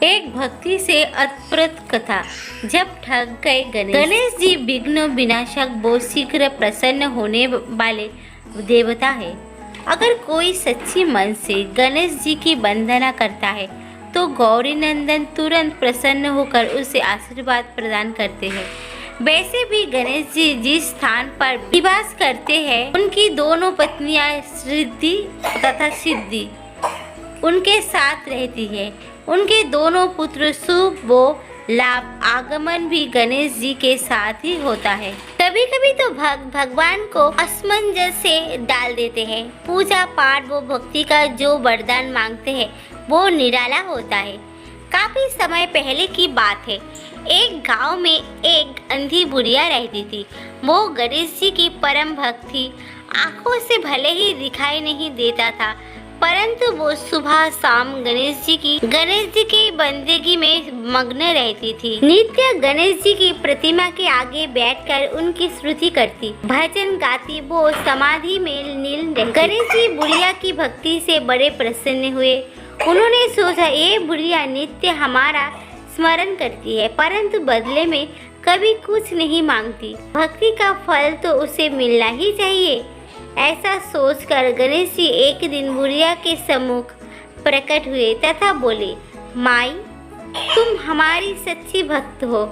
एक भक्ति से अतप्रत कथा। जब ठग गए गणेश जी विघ्न विनाशक बहुत शीघ्र प्रसन्न होने वाले देवता है। अगर कोई सच्ची मन से गणेश जी की वंदना करता है तो गौरी नंदन तुरंत प्रसन्न होकर उसे आशीर्वाद प्रदान करते हैं। वैसे भी गणेश जी जिस स्थान पर निवास करते हैं उनकी दोनों पत्नियां रिद्धि तथा सिद्धि उनके साथ रहती है। उनके दोनों पुत्र शुभ व लाभ आगमन भी गणेश जी के साथ ही होता है। कभी कभी तो भगवान को असमंजस से डाल देते हैं। पूजा पाठ व भक्ति का जो वरदान मांगते हैं वो निराला होता है। काफी समय पहले की बात है। एक गांव में एक अंधी बुढ़िया रहती थी। वो गणेश जी की परम भक्त थी। आंखों से भले ही दिखाई नहीं देता था, परंतु वो सुबह शाम गणेश जी की बंदगी में मग्न रहती थी। नित्य गणेश जी की प्रतिमा के आगे बैठकर उनकी स्तुति करती, भजन गाती, वो समाधि में लीन रहती। गणेश जी बुढ़िया की भक्ति से बड़े प्रसन्न हुए। उन्होंने सोचा ये बुढ़िया नित्य हमारा स्मरण करती है, परंतु बदले में कभी कुछ नहीं मांगती। भक्ति का फल तो उसे मिलना ही चाहिए। ऐसा सोचकर गणेश जी एक दिन बुढ़िया के सम्मुख प्रकट हुए तथा बोले, माई, तुम हमारी सच्ची भक्त हो।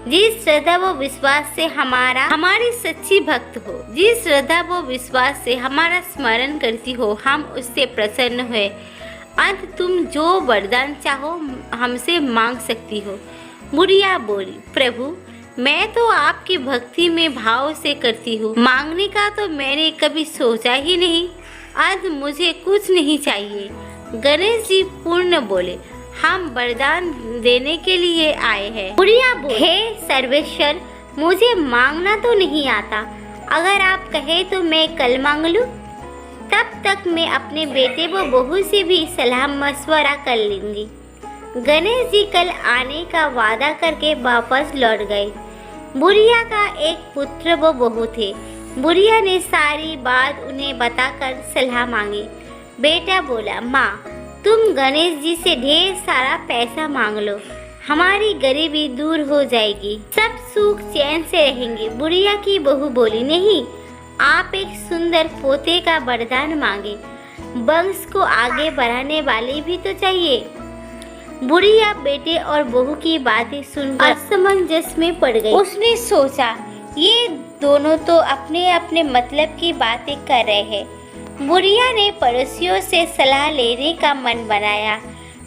जिस श्रद्धा व विश्वास से हमारी सच्ची भक्त हो, जिस श्रद्धा व विश्वास से हमारा स्मरण करती हो, हम उससे प्रसन्न हुए। अंत तुम जो वरदान चाहो हमसे मांग सकती हो। बुढ़िया बोली, प्रभु, मैं तो आपकी भक्ति में भाव से करती हूँ। मांगने का तो मैंने कभी सोचा ही नहीं। आज मुझे कुछ नहीं चाहिए। गणेश जी पूर्ण बोले, हम वरदान देने के लिए आए हैं। बुढ़िया बोली, हे सर्वेश्वर, मुझे मांगना तो नहीं आता। अगर आप कहे तो मैं कल मांग लूं। तब तक मैं अपने बेटे व बहू से भी सलाह मशवरा कर लूंगी। गणेश जी कल आने का वादा करके वापस लौट गए। बुढ़िया का एक पुत्र व बहू थे। बुढ़िया ने सारी बात उन्हें बताकर सलाह मांगी। बेटा बोला, माँ, तुम गणेश जी से ढेर सारा पैसा मांग लो, हमारी गरीबी दूर हो जाएगी, सब सुख चैन से रहेंगे। बुढ़िया की बहू बोली, नहीं, आप एक सुंदर पोते का वरदान मांगे। वंश को आगे बढ़ाने वाले भी तो चाहिए। बुढ़िया बेटे और बहू की बातें सुनकर असमंजस में पड़ गई। उसने सोचा, ये दोनों तो अपने अपने मतलब की बातें कर रहे हैं। बुढ़िया ने पड़ोसियों से सलाह लेने का मन बनाया।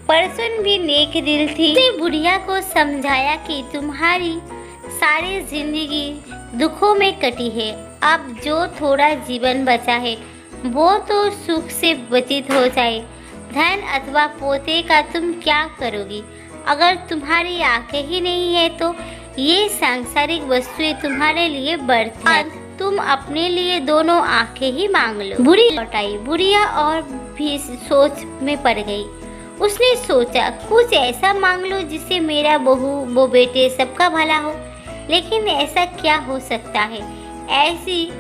पड़ोसन भी नेक दिल थी। उसने बुढ़िया को समझाया कि तुम्हारी सारी जिंदगी दुखों में कटी है। अब जो थोड़ा जीवन बचा है वो तो सुख से व्यतीत हो जाए। धन अथवा पोते का तुम क्या करोगी? अगर तुम्हारी आंखें ही नहीं है तो ये सांसारिक वस्तुएं तुम्हारे लिए व्यर्थ हैं। तुम अपने लिए दोनों आंखें ही मांग लो। बुढ़ी लौटाई। बुढ़िया और भी सोच में पड़ गई। उसने सोचा, कुछ ऐसा मांग लो जिससे मेरा बहू वो बेटे सबका भला हो। लेकिन ऐसा क्या हो सकता है? ऐसी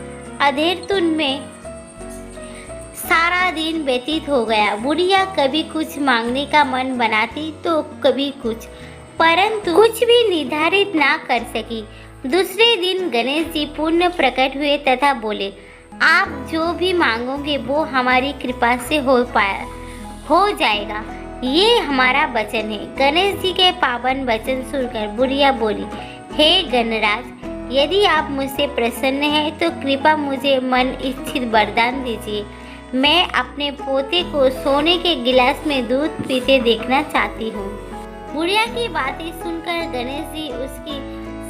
अधेरतुन में सारा दिन व्यतीत हो गया। बुढ़िया कभी कुछ मांगने का मन बनाती तो कभी कुछ, परंतु कुछ भी निर्धारित ना कर सकी। दूसरे दिन गणेश जी पुनः प्रकट हुए तथा बोले, आप जो भी मांगोगे वो हमारी कृपा से हो जाएगा। ये हमारा वचन है। गणेश जी के पावन वचन सुनकर बुढ़िया बोली, हे गणराज, यदि आप मुझसे प्रसन्न हैं तो कृपा मुझे मन इच्छित वरदान दीजिए। मैं अपने पोते को सोने के गिलास में दूध पीते देखना चाहती हूँ। बुढ़िया की बातें सुनकर गणेश जी उसकी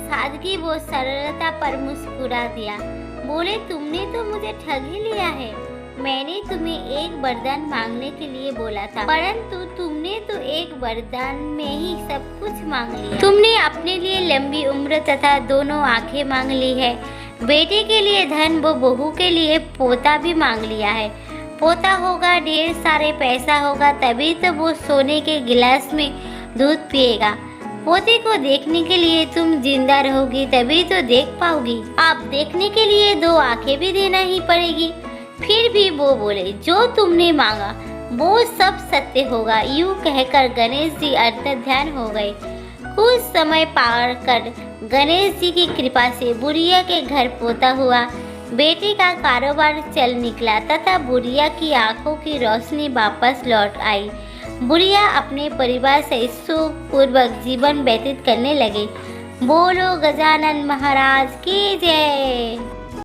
सादगी व सरलता पर मुस्कुरा दिया। बोले, तुमने तो मुझे ठग ही लिया है। मैंने तुम्हें एक वरदान मांगने के लिए बोला था, परंतु तुमने तो एक वरदान में ही सब कुछ मांग लिया। तुमने अपने लिए लंबी उम्र तथा दोनों आंखें मांग ली है। बेटे के लिए धन व बहू के लिए पोता भी मांग लिया है। पोता होगा, ढेर सारे पैसा होगा, तभी तो वो सोने के गिलास में दूध पिएगा। पोते को देखने के लिए तुम जिंदा रहोगी, तभी तो देख पाओगी। अब देखने के लिए दो आंखें भी देना ही पड़ेगी। फिर भी वो बोले, जो तुमने मांगा वो सब सत्य होगा। यूं कहकर गणेश जी अंतर्ध्यान हो गए। कुछ समय पार कर गणेश जी की कृपा से बुढ़िया के घर पोता हुआ बेटे का कारोबार चल निकला तथा बुढ़िया की आंखों की रोशनी वापस लौट आई। बुढ़िया अपने परिवार से सुखपूर्वक जीवन व्यतीत करने लगे। बोलो गजानन महाराज की जय।